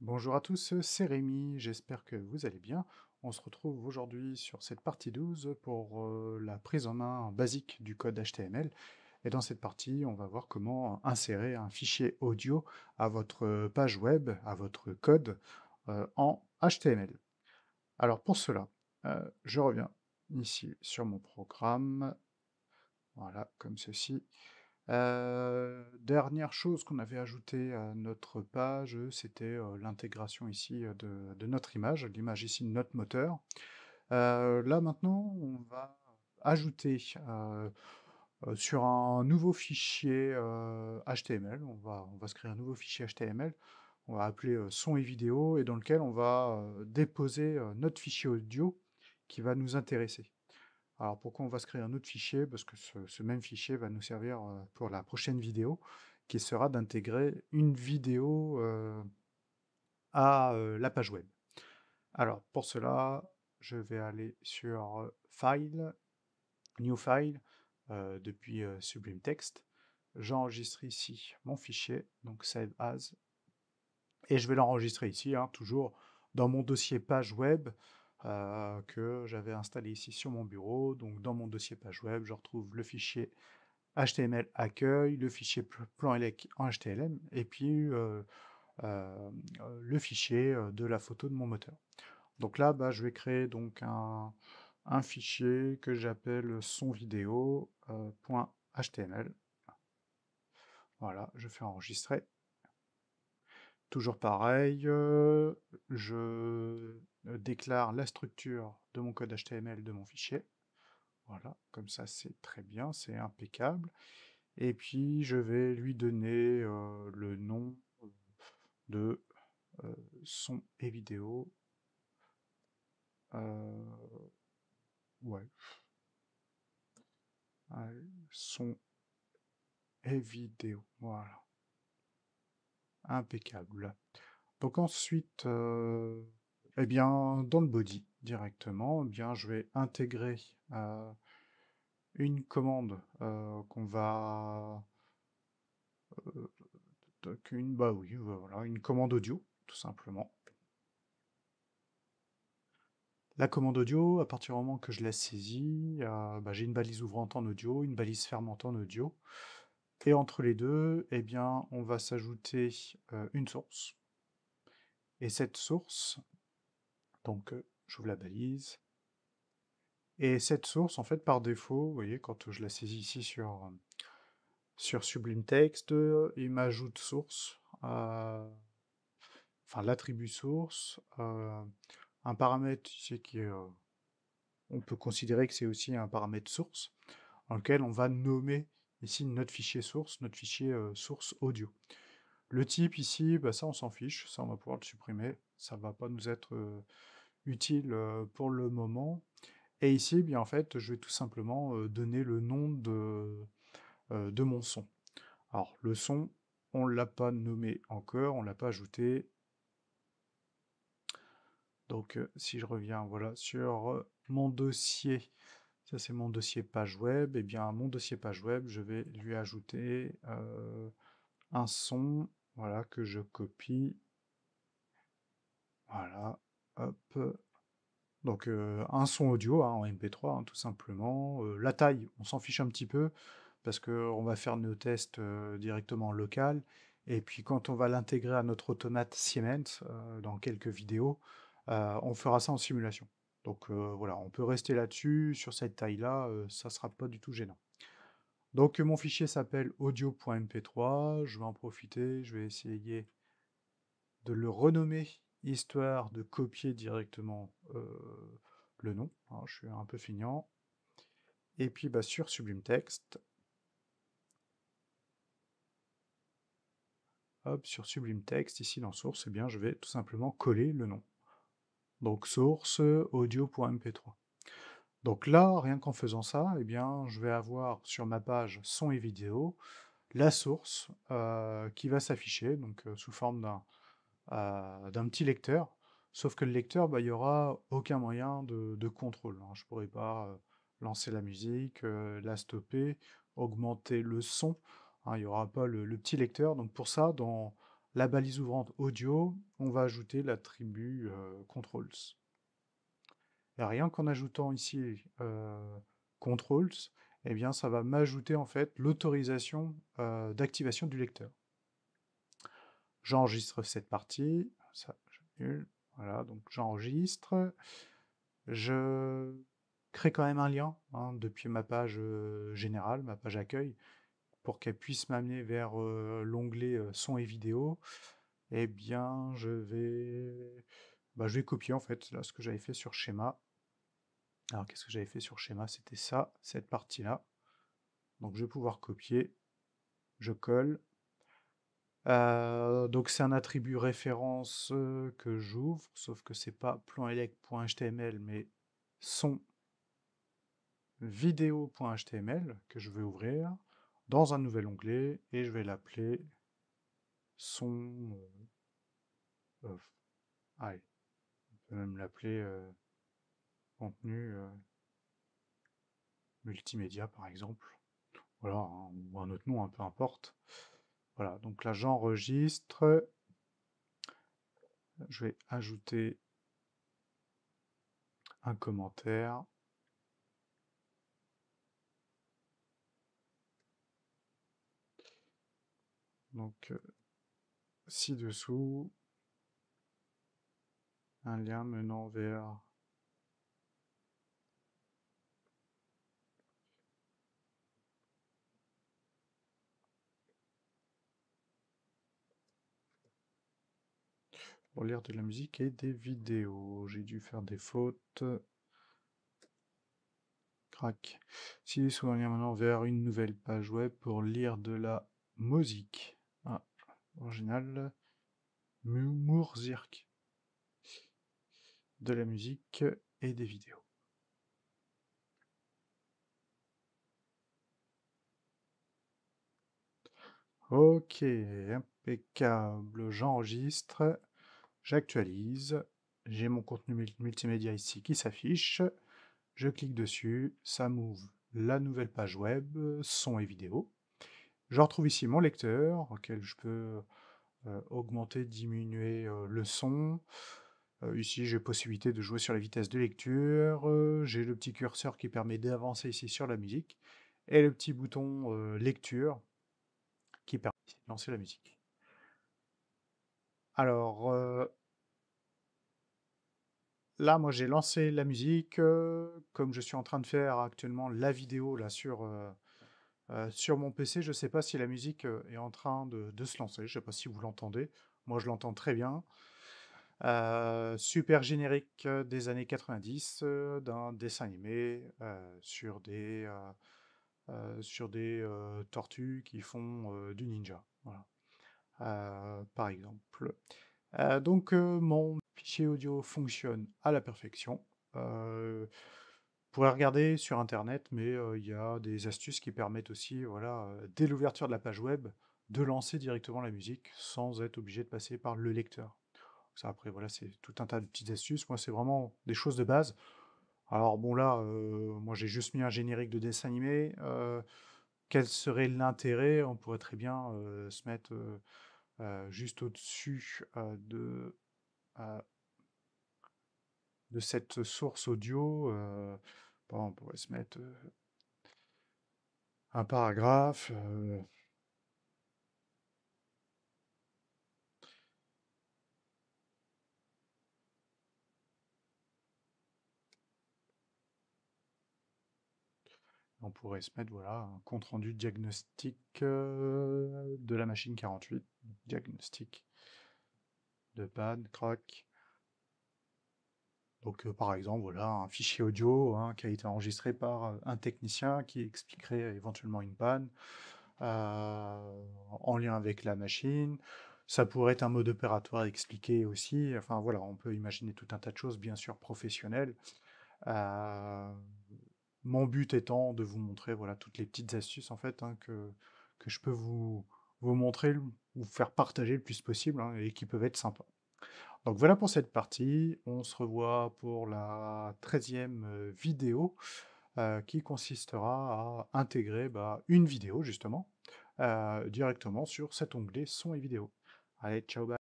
Bonjour à tous, c'est Rémi, j'espère que vous allez bien. On se retrouve aujourd'hui sur cette partie 12 pour la prise en main basique du code HTML. Et dans cette partie, on va voir comment insérer un fichier audio à votre page web, à votre code en HTML. Alors pour cela, je reviens ici sur mon programme, voilà, comme ceci. Dernière chose qu'on avait ajoutée à notre page, c'était, l'intégration ici, de notre image, l'image ici de notre moteur. Là maintenant, on va ajouter, sur un nouveau fichier, HTML, on va se créer un nouveau fichier HTML, on va appeler, son et vidéo et dans lequel on va, déposer, notre fichier audio qui va nous intéresser. Alors pourquoi on va se créer un autre fichier? Parce que ce même fichier va nous servir, pour la prochaine vidéo, qui sera d'intégrer une vidéo, à, la page web. Alors pour cela, je vais aller sur, File, New File, depuis, Sublime Text. J'enregistre ici mon fichier, donc Save As, et je vais l'enregistrer ici, hein, toujours dans mon dossier page web, que j'avais installé ici sur mon bureau. Donc dans mon dossier page web, je retrouve le fichier HTML accueil, le fichier plan elec en HTML, et puis le fichier de la photo de mon moteur. Donc là, bah, je vais créer donc un fichier que j'appelle son vidéo .html. Voilà, je fais enregistrer. Toujours pareil, je déclare la structure de mon code HTML de mon fichier. Voilà, comme ça c'est très bien, c'est impeccable. Et puis je vais lui donner le nom de son et vidéo. Ouais, son et vidéo. Voilà, impeccable. Donc ensuite, eh bien, dans le body directement, eh bien, je vais intégrer une commande qu'on va bah oui, voilà, une commande audio, tout simplement. La commande audio, à partir du moment que je la saisis, bah, j'ai une balise ouvrante en audio, une balise fermante en audio, et entre les deux, eh bien, on va s'ajouter une source. Et cette source, donc j'ouvre la balise, et cette source, en fait, par défaut, vous voyez, quand je la saisis ici sur Sublime Text, il m'ajoute source, enfin l'attribut source, un paramètre ici qui est, on peut considérer que c'est aussi un paramètre source, dans lequel on va nommer ici notre fichier source, notre fichier source audio. Le type ici, bah, ça on s'en fiche, ça on va pouvoir le supprimer, ça va pas nous être utile pour le moment. Et ici, bien en fait, je vais tout simplement donner le nom de mon son. Alors le son, on l'a pas nommé encore, on l'a pas ajouté. Donc si je reviens voilà, sur mon dossier, ça c'est mon dossier page web, et bien mon dossier page web, je vais lui ajouter un son, voilà, que je copie, voilà, hop. Donc un son audio hein, en MP3, hein, tout simplement. La taille, on s'en fiche un petit peu, parce qu'on va faire nos tests directement en local, et puis quand on va l'intégrer à notre automate Siemens dans quelques vidéos, on fera ça en simulation. Donc voilà, on peut rester là-dessus, sur cette taille-là, ça sera pas du tout gênant. Donc mon fichier s'appelle audio.mp3, je vais en profiter, je vais essayer de le renommer, histoire de copier directement le nom, hein, je suis un peu feignant. Et puis bah, sur Sublime Text, hop, sur Sublime Text, ici dans Source, eh bien, je vais tout simplement coller le nom. Donc source audio.mp3. Donc là, rien qu'en faisant ça, eh bien, je vais avoir sur ma page son et vidéo la source qui va s'afficher donc sous forme d'un petit lecteur. Sauf que le lecteur, bah, il n'y aura aucun moyen de contrôle, hein. Je ne pourrai pas lancer la musique, la stopper, augmenter le son, hein, il n'y aura pas le petit lecteur. Donc pour ça, la balise ouvrante audio, on va ajouter l'attribut controls. Et rien qu'en ajoutant ici controls, eh bien ça va m'ajouter en fait l'autorisation d'activation du lecteur. J'enregistre cette partie, ça j'annule, voilà, donc j'enregistre, je crée quand même un lien hein, depuis ma page générale, ma page accueil, pour qu'elle puisse m'amener vers l'onglet son et vidéo. Eh bien, je vais copier en fait là ce que j'avais fait sur schéma. Alors, qu'est-ce que j'avais fait sur schéma? C'était ça, cette partie-là. Donc, je vais pouvoir copier, je colle. Donc, c'est un attribut référence que j'ouvre, sauf que c'est pas plan-elec.html, mais son vidéo.html que je vais ouvrir dans un nouvel onglet et je vais l'appeler son. Euh, allez, on peut même l'appeler contenu multimédia par exemple. Voilà, hein, ou un autre nom, hein, peu importe. Voilà, donc là j'enregistre. Je vais ajouter un commentaire. Donc ci-dessous, un lien menant vers pour lire de la musique et des vidéos. J'ai dû faire des fautes. Crac. Ci-dessous, un lien menant vers une nouvelle page web pour lire de la musique. Ah, original. Murzirk. De la musique et des vidéos. Ok, impeccable. J'enregistre, j'actualise. J'ai mon contenu multimédia ici qui s'affiche. Je clique dessus, ça m'ouvre la nouvelle page web, son et vidéo. Je retrouve ici mon lecteur, auquel je peux augmenter, diminuer le son. Ici, j'ai possibilité de jouer sur la vitesse de lecture. J'ai le petit curseur qui permet d'avancer ici sur la musique. Et le petit bouton lecture qui permet de lancer la musique. Alors, là, moi, j'ai lancé la musique, comme je suis en train de faire actuellement la vidéo là sur mon PC. Je ne sais pas si la musique est en train de se lancer. Je ne sais pas si vous l'entendez. Moi, je l'entends très bien. Super générique des années 90 d'un dessin animé sur des tortues qui font du ninja. Voilà. Par exemple. Donc mon fichier audio fonctionne à la perfection. Vous pourrez regarder sur internet, mais il y a des astuces qui permettent aussi, voilà, dès l'ouverture de la page web, de lancer directement la musique sans être obligé de passer par le lecteur. Ça après voilà, c'est tout un tas de petites astuces. Moi, c'est vraiment des choses de base. Alors bon là, moi j'ai juste mis un générique de dessin animé. Quel serait l'intérêt? On pourrait très bien se mettre juste au-dessus euh, de cette source audio. Bon, on pourrait se mettre un paragraphe. On pourrait se mettre voilà, un compte-rendu diagnostic de la machine 48. Diagnostic de panne, crack. Donc, par exemple, voilà, un fichier audio hein, qui a été enregistré par un technicien qui expliquerait éventuellement une panne en lien avec la machine. Ça pourrait être un mode opératoire expliqué aussi. Enfin, voilà, on peut imaginer tout un tas de choses, bien sûr, professionnelles. Euh, Mon but étant de vous montrer voilà, toutes les petites astuces en fait, hein, que je peux vous montrer, vous faire partager le plus possible hein, et qui peuvent être sympas. Donc voilà pour cette partie. On se revoit pour la 13e vidéo qui consistera à intégrer une vidéo justement directement sur cet onglet son et vidéo. Allez, ciao, bye.